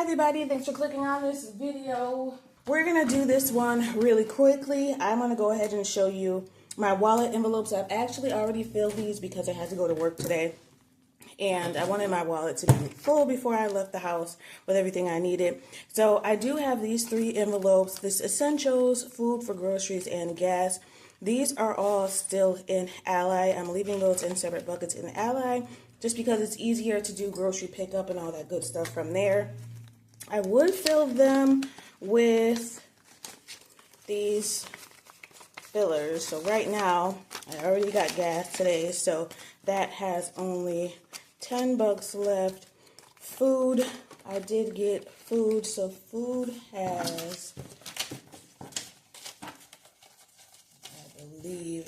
everybody, thanks for clicking on this video. We're gonna do this one really quickly. I'm gonna go ahead and show you my wallet envelopes. I've actually already filled these because I had to go to work today, and I wanted my wallet to be full before I left the house with everything I needed. So I do have these 3 envelopes: this essentials, food for groceries, and gas. These are all still in Ally. I'm leaving those in separate buckets in Ally just because it's easier to do grocery pickup and all that good stuff from there. I would fill them with these fillers. So right now, I already got gas today, so that has only $10 left. Food, I did get food, so food has, I believe,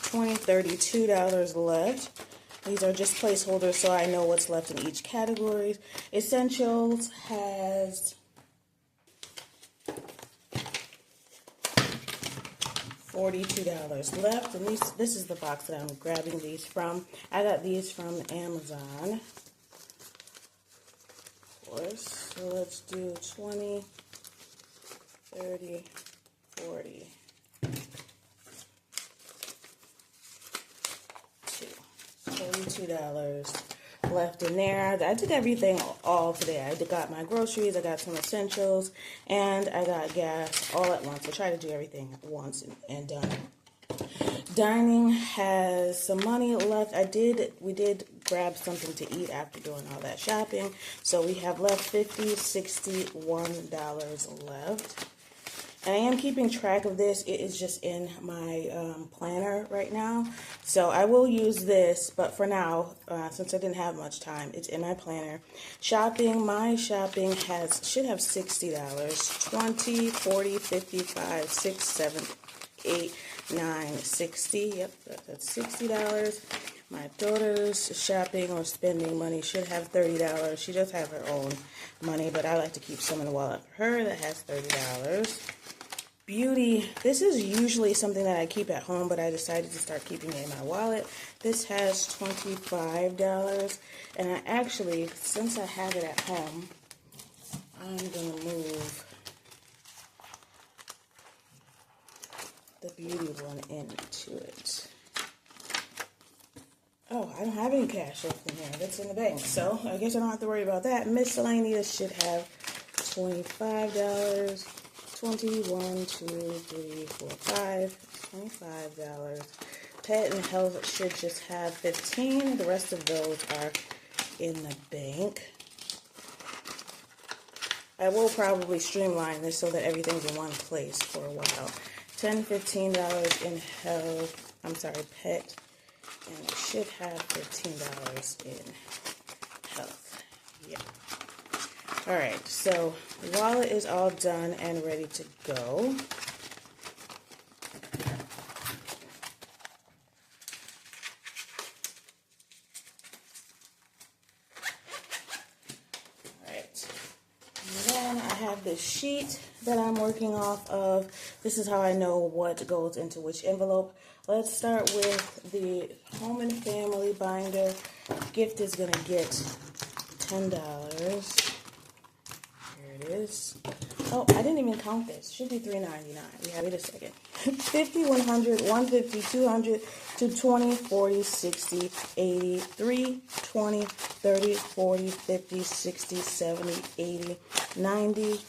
$32 left. These are just placeholders so I know what's left in each category. Essentials has $42 left, and this is the box that I'm grabbing these from. I got these from Amazon, of course. So let's do 20, 30, 40. $42 left in there. I did everything all today. I got my groceries, I got some essentials, and I got gas all at once. I try to do everything at once and done. Dining has some money left. We did grab something to eat after doing all that shopping. So we have left $61 left. And I am keeping track of this. It is just in my planner right now. So I will use this, but for now, since I didn't have much time, it's in my planner. Shopping, my shopping should have $60. 20, 40, 55, 6, 7, 8, 9, 60. Yep, that's $60. My daughter's shopping or spending money should have $30. She does have her own money, but I like to keep some in the wallet for her. That has $30. Beauty, this is usually something that I keep at home, but I decided to start keeping it in my wallet. This has $25, and I actually, since I have it at home, I'm going to move the beauty one into it. Oh, I don't have any cash left in here. That's in the bank, so I guess I don't have to worry about that. Miscellaneous should have $25. 21, 2, 3, 4, 5, $25. Pet and health should just have 15. The rest of those are in the bank. I will probably streamline this so that everything's in one place for a while. $10, $15 in health. I'm sorry, pet. And it should have $15 in health. Yeah. Alright, so the wallet is all done and ready to go. Alright, and then I have this sheet that I'm working off of. This is how I know what goes into which envelope. Let's start with the Home and Family binder. Gift is going to get $10. It is. Oh, I didn't even count this. Should be $3.99. Yeah, wait a second. 50, 100, 150, 200, 220, 40, 60, 80, 3, 20, 30, 40, 50, 60, 70, 80, 90,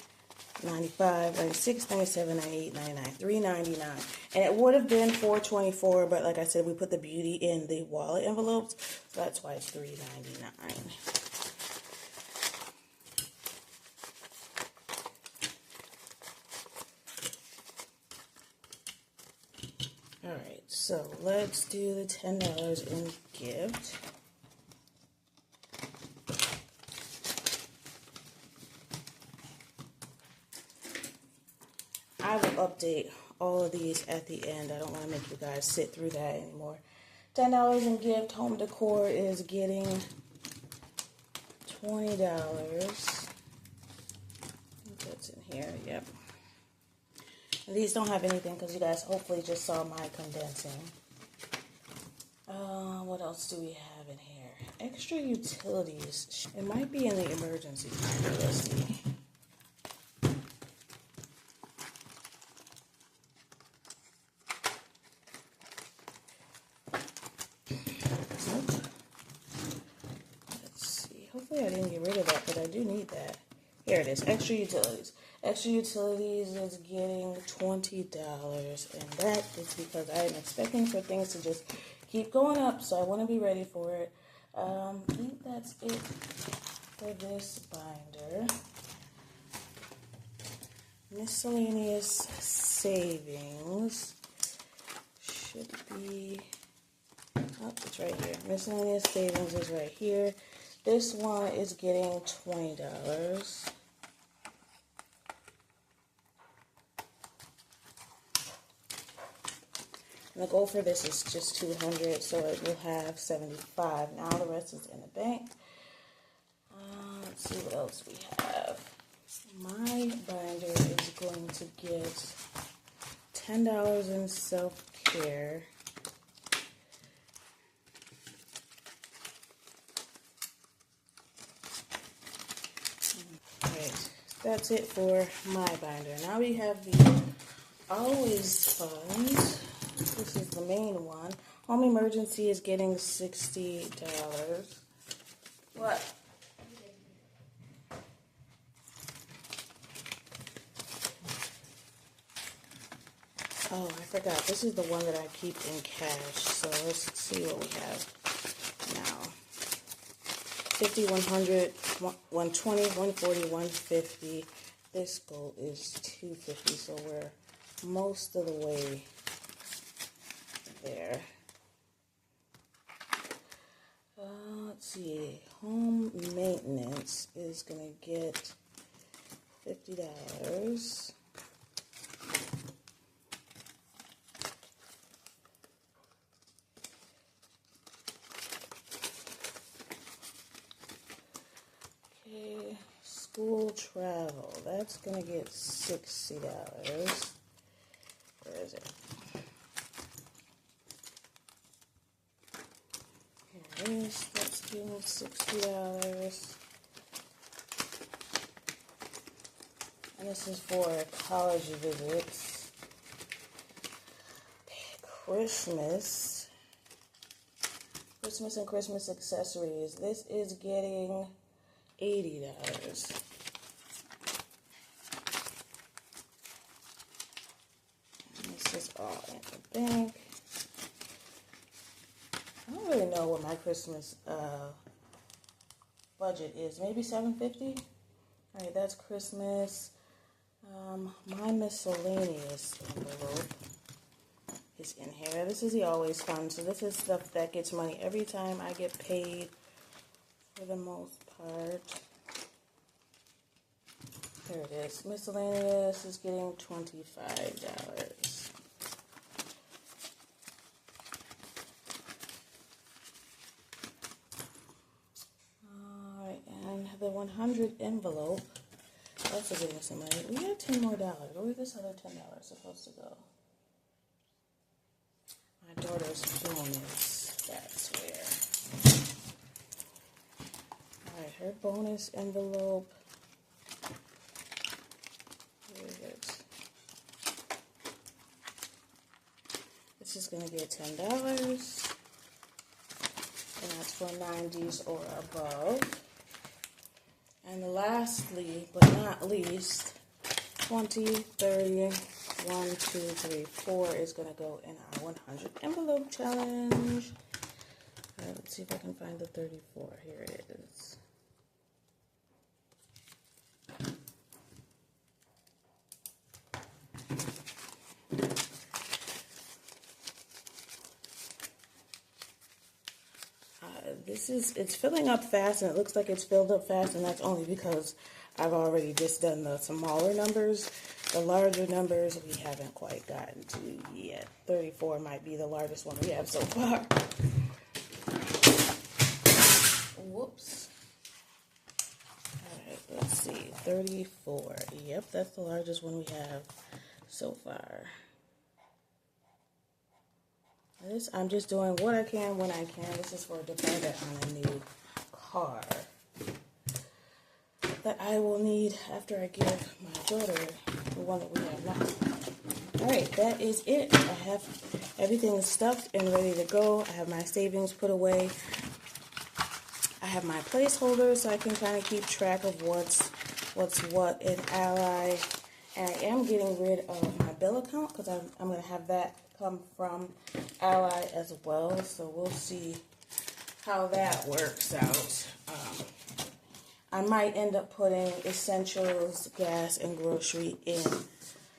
95, 96, 97, 98, 99, $3.99. And it would have been $4.24, but like I said, we put the beauty in the wallet envelopes, so that's why it's $3.99. Alright, so let's do the $10 in gift. I will update all of these at the end. I don't want to make you guys sit through that anymore. $10 in gift. Home decor is getting $20. That's in here, yep. And these don't have anything because you guys hopefully just saw my condensing. What else do we have in here? Extra utilities. It might be in the emergency binder. Let's see. Let's see. Hopefully I didn't get rid of that, but I do need that. Here it is. Extra utilities. Extra utilities is getting $20, and that is because I am expecting for things to just keep going up, so I want to be ready for it. I think that's it for this binder. Miscellaneous savings should be, oh, it's right here. Miscellaneous savings is right here. This one is getting $20. And the goal for this is just $200, so it will have $75. Now the rest is in the bank. Let's see what else we have. My binder is going to get $10 in self-care. Alright, that's it for my binder. Now we have the Always Fund. This is the main one. Home emergency is getting $60. What? Oh, I forgot. This is the one that I keep in cash. So let's see what we have now. 50, 100, 120, 140, 150. This goal is 250, so we're most of the way there. Let's see. Home maintenance is going to get $50. Okay, school travel. That's going to get $60. Where is it? That's getting $60. And this is for college visits. Christmas and Christmas accessories. This is getting $80. And this is all in the bank. I don't really know what my Christmas budget is. Maybe $750. All right, that's Christmas. My miscellaneous envelope is in here. This is the Always Fund. So this is stuff that gets money every time I get paid, for the most part. There it is. Miscellaneous is getting $25. The 100 envelope, also getting some money. We had $10 more. Where is this other $10 supposed to go? My daughter's bonus. That's where. Alright, her bonus envelope. Where is it? This is going to get $10. And that's for 90s or above. And lastly, but not least, 20, 30, 1, 2, 3, 4 is going to go in our 100 envelope challenge. All right, let's see if I can find the 34. Here it is. It's filling up fast, and it looks like it's filled up fast, and that's only because I've already just done the smaller numbers. The larger numbers we haven't quite gotten to yet. 34 might be the largest one we have so far. Whoops. Alright, let's see. 34. Yep, that's the largest one we have so far. I'm just doing what I can when I can. This is for a deposit on a new car that I will need after I give my daughter the one that we have now. Alright, that is it. I have everything stuffed and ready to go. I have my savings put away. I have my placeholders so I can kind of keep track of what's what in Ally. And I am getting rid of my bill account because I'm going to have that come from Ally as well. So we'll see how that works out. I might end up putting essentials, gas, and grocery in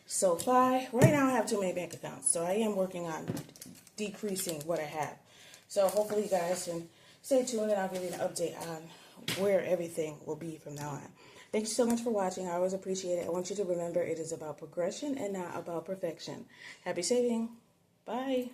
SoFi. Right now I have too many bank accounts, so I am working on decreasing what I have. So hopefully you guys can stay tuned and I'll give you an update on where everything will be from now on. Thank you so much for watching. I always appreciate it. I want you to remember it is about progression and not about perfection. Happy saving. Bye.